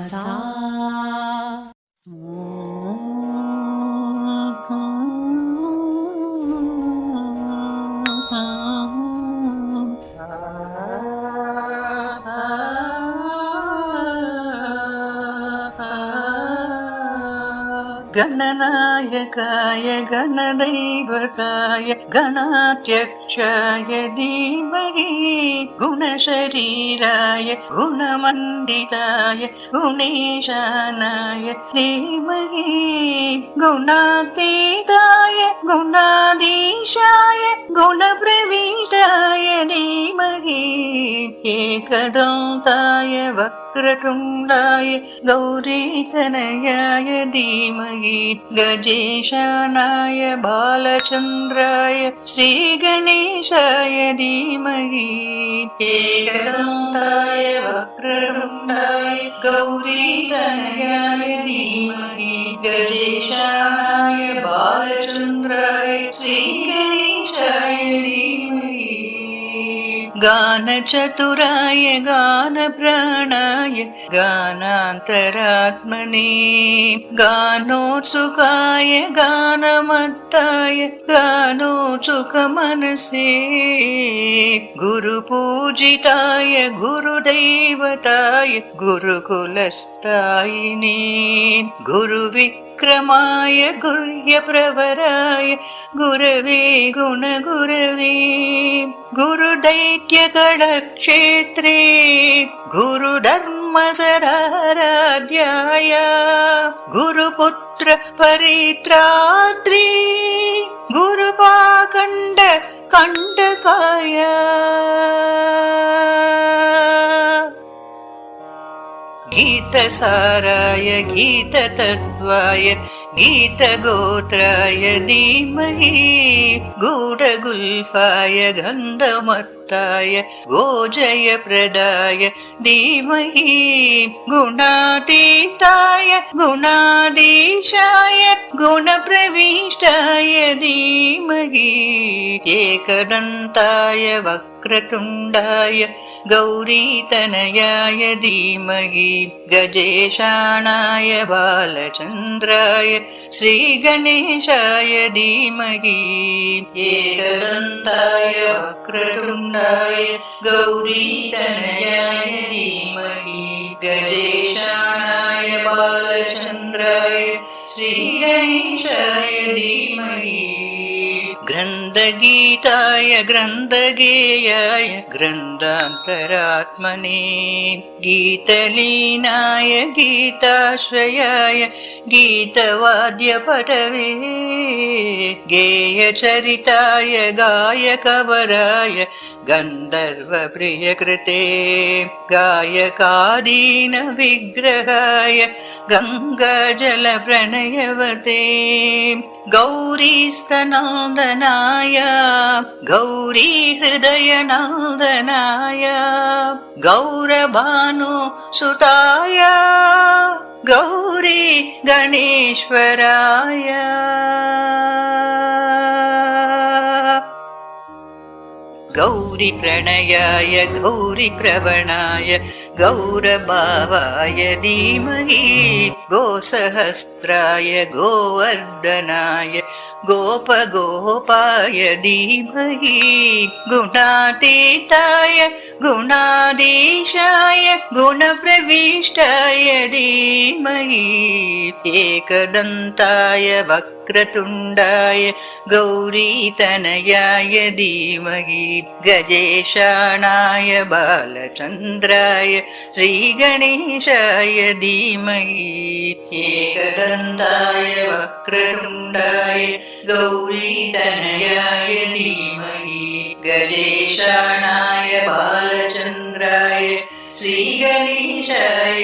सा गणनायकाय गणदैवताय गणाध्यक्षाय धीमहि गुणशरीराय गुणमण्डिताय गुणेशानाय धीमहि गुणातीताय गुणाधीशाय गुणप्रविष्टाय धीमहि एकदन्ताय वक्रतुण्डाय गौरीतनयाय धीमहि गजेशानाय बालचन्द्राय श्रीगणेशाय धीमहि एकदन्ताय वक्रतुण्डाय गौरीतनयाय धीमहि गजेशानाय बालचन्द्राय श्रीगणेशाय धीमहि गानचतुराय गानप्राणाय गानान्तरात्मने गानोत्सुकाय गानमत्ताय गानोत्सुकमनसे गुरुपूजिताय गुरुदैवताय गुरुकुलस्थायिने गुरुविक्रमाय गुह्यप्रवराय गुरवे गुणगुरवे गुरुदैत्यकळक्षेत्रे गुरुधर्मसराराध्याय गुरुपुत्र परित्रात्री गुरुपाखण्ड कण्टकाय गीतसाराय गीततत्त्वाय गीतगोत्राय धीमहि गूढगुल्फाय गन्धमत्ताय गोजयप्रदाय धीमहि गुणातीताय गुणाधीशाय गुणप्रविष्टाय धीमहि एकदन्ताय वक्रतुण्डाय गौरीतनयाय धीमहि गजेशानाय बालचन्द्राय श्रीगणेशाय धीमहि एकदन्ताय वक्रतुण्डाय गौरीतनयाय धीमहि गजेशानाय बालचन्द्राय श्रीगणेशाय धीमहि ग्रन्थगीताय ग्रन्थगेयाय ग्रन्थान्तरात्मने गीतलीनाय गीताश्रयाय गीतवाद्यपटवे गेयचरिताय गायकवराय गन्धर्वप्रियकृते गायकादीनविग्रहाय गङ्गाजलप्रणयवते गौरीस्तनन्दनाय गौरीहृदयनन्दनाय गौरभानुसुताय गौरी गणेश्वराय गौरीप्रणयाय गौरीप्रवणाय गौरभावाय धीमहि गोसहस्राय गोवर्धनाय गोपगोपाय धीमहि गुणातीताय गुणाधीशाय गुणप्रविष्टाय धीमहि एकदन्ताय वक्रतुण्डाय गौरीतनयाय धीमहि गजेशानाय बालचन्द्राय श्रीगणेशाय धीमहि एकदन्ताय वक्रतुण्डाय गौरीतनयाय धीमहि गजेशानाय बालचन्द्राय श्रीगणेशाय